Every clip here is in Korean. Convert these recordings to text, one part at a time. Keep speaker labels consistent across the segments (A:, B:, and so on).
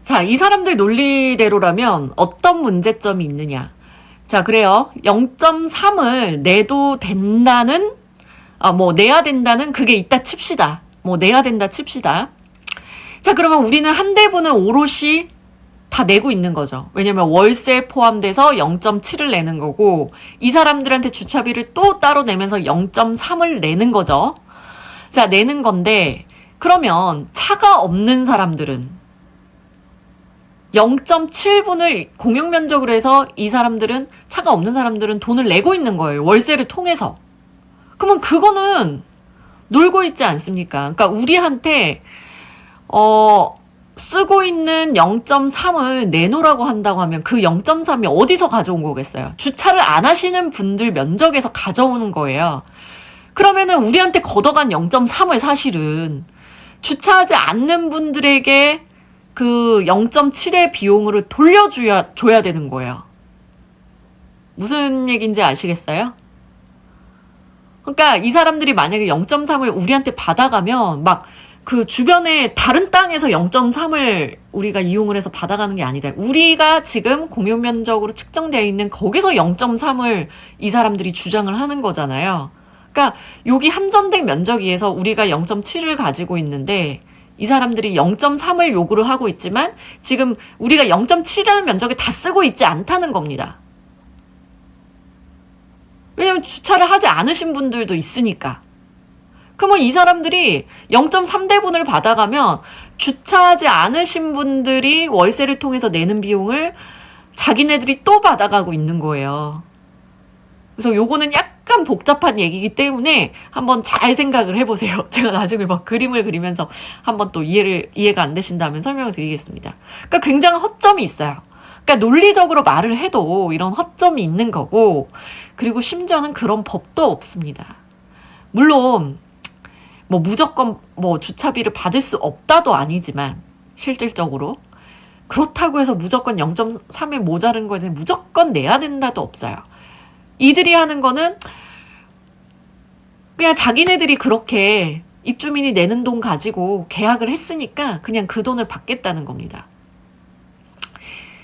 A: 자, 이 사람들 논리대로라면 어떤 문제점이 있느냐. 자, 그래요. 0.3을 내도 된다는, 내야 된다는 그게 있다 칩시다. 내야 된다 칩시다. 자, 그러면 우리는 한 대분은 오롯이 다 내고 있는 거죠. 왜냐면 월세 포함돼서 0.7을 내는 거고, 이 사람들한테 주차비를 또 따로 내면서 0.3을 내는 거죠. 자, 내는 건데, 그러면 차가 없는 사람들은 0.7분을 공용면적으로 해서 이 사람들은, 차가 없는 사람들은 돈을 내고 있는 거예요. 월세를 통해서. 그러면 그거는 놀고 있지 않습니까? 그러니까 우리한테, 쓰고 있는 0.3을 내놓으라고 한다고 하면 그 0.3이 어디서 가져온 거겠어요? 주차를 안 하시는 분들 면적에서 가져오는 거예요. 그러면은 우리한테 걷어간 0.3을 사실은 주차하지 않는 분들에게 그 0.7의 비용으로 줘야 되는 거예요. 무슨 얘기인지 아시겠어요? 그러니까 이 사람들이 만약에 0.3을 우리한테 받아가면 막 그 주변에 다른 땅에서 0.3을 우리가 이용을 해서 받아가는 게 아니잖아요. 우리가 지금 공용면적으로 측정되어 있는 거기서 0.3을 이 사람들이 주장을 하는 거잖아요. 그러니까 여기 한전된 면적위에서 우리가 0.7을 가지고 있는데 이 사람들이 0.3을 요구를 하고 있지만 지금 우리가 0.7이라는 면적에 다 쓰고 있지 않다는 겁니다. 왜냐면 주차를 하지 않으신 분들도 있으니까. 그러면 이 사람들이 0.3대분을 받아가면 주차하지 않으신 분들이 월세를 통해서 내는 비용을 자기네들이 또 받아가고 있는 거예요. 그래서 요거는 약간 복잡한 얘기이기 때문에 한번 잘 생각을 해보세요. 제가 나중에 막 그림을 그리면서 한번 또 이해가 안 되신다면 설명을 드리겠습니다. 그러니까 굉장한 허점이 있어요. 그러니까 논리적으로 말을 해도 이런 허점이 있는 거고, 그리고 심지어는 그런 법도 없습니다. 물론 무조건 주차비를 받을 수 없다도 아니지만 실질적으로 그렇다고 해서 무조건 0.3에 모자른 거에 대해 무조건 내야 된다도 없어요. 이들이 하는 거는 그냥 자기네들이 그렇게 입주민이 내는 돈 가지고 계약을 했으니까 그냥 그 돈을 받겠다는 겁니다.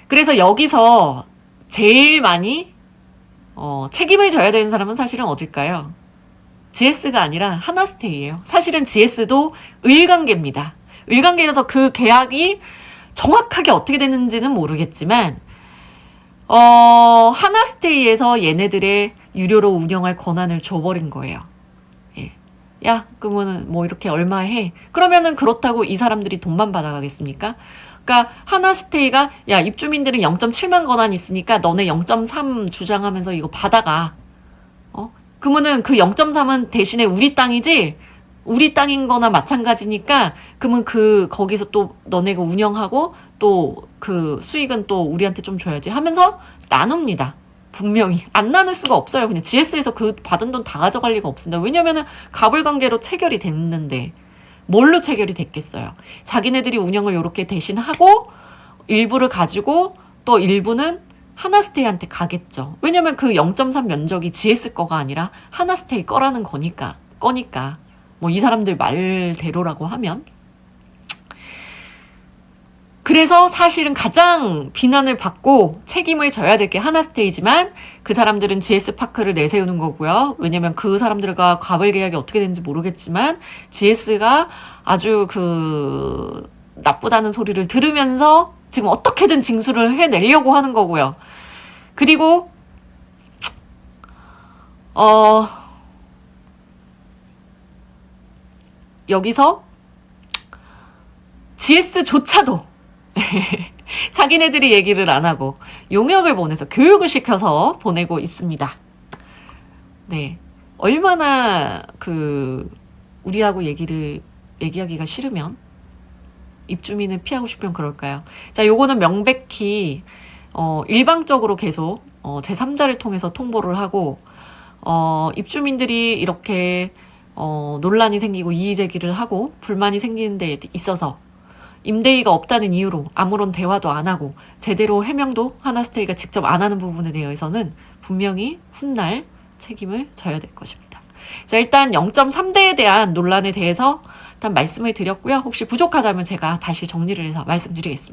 A: 그래서 여기서 제일 많이 책임을 져야 되는 사람은 사실은 어딜까요? GS가 아니라 하나스테이예요. 사실은 GS도 을관계입니다. 을관계여서 그 계약이 정확하게 어떻게 되는지는 모르겠지만 하나스테이에서 얘네들의 유료로 운영할 권한을 줘버린 거예요. 예. 야, 그러면은 이렇게 얼마 해? 그러면은 그렇다고 이 사람들이 돈만 받아가겠습니까? 그러니까 하나스테이가 야, 입주민들은 0.7만 권한 있으니까 너네 0.3 주장하면서 이거 받아가. 그러면은 그 0.3은 대신에 우리 땅이지? 우리 땅인 거나 마찬가지니까 그러면 거기서 또 너네가 운영하고 또 그 수익은 또 우리한테 좀 줘야지 하면서 나눕니다. 분명히. 안 나눌 수가 없어요. 그냥 GS에서 그 받은 돈 다 가져갈 리가 없습니다. 왜냐면은 갑을관계로 체결이 됐는데 뭘로 체결이 됐겠어요. 자기네들이 운영을 이렇게 대신하고 일부를 가지고 또 일부는 하나스테이한테 가겠죠. 왜냐면 그 0.3 면적이 GS 거가 아니라 하나스테이 거라는 거니까. 이 사람들 말대로라고 하면. 그래서 사실은 가장 비난을 받고 책임을 져야 될 게 하나스테이지만 그 사람들은 GS파크를 내세우는 거고요. 왜냐면 그 사람들과 과벌 계약이 어떻게 되는지 모르겠지만 GS가 아주 나쁘다는 소리를 들으면서 지금 어떻게든 징수를 해내려고 하는 거고요. 그리고 여기서 GS조차도 자기네들이 얘기를 안 하고 용역을 보내서 교육을 시켜서 보내고 있습니다. 네, 얼마나 우리하고 얘기하기가 싫으면 입주민을 피하고 싶으면 그럴까요? 자, 요거는 명백히 일방적으로 계속 제3자를 통해서 통보를 하고 입주민들이 이렇게 논란이 생기고 이의제기를 하고 불만이 생기는 데 있어서 임대인가 없다는 이유로 아무런 대화도 안 하고 제대로 해명도 하나스테이가 직접 안 하는 부분에 대해서는 분명히 훗날 책임을 져야 될 것입니다. 자, 일단 0.3대에 대한 논란에 대해서 일단 말씀을 드렸고요. 혹시 부족하다면 제가 다시 정리를 해서 말씀드리겠습니다.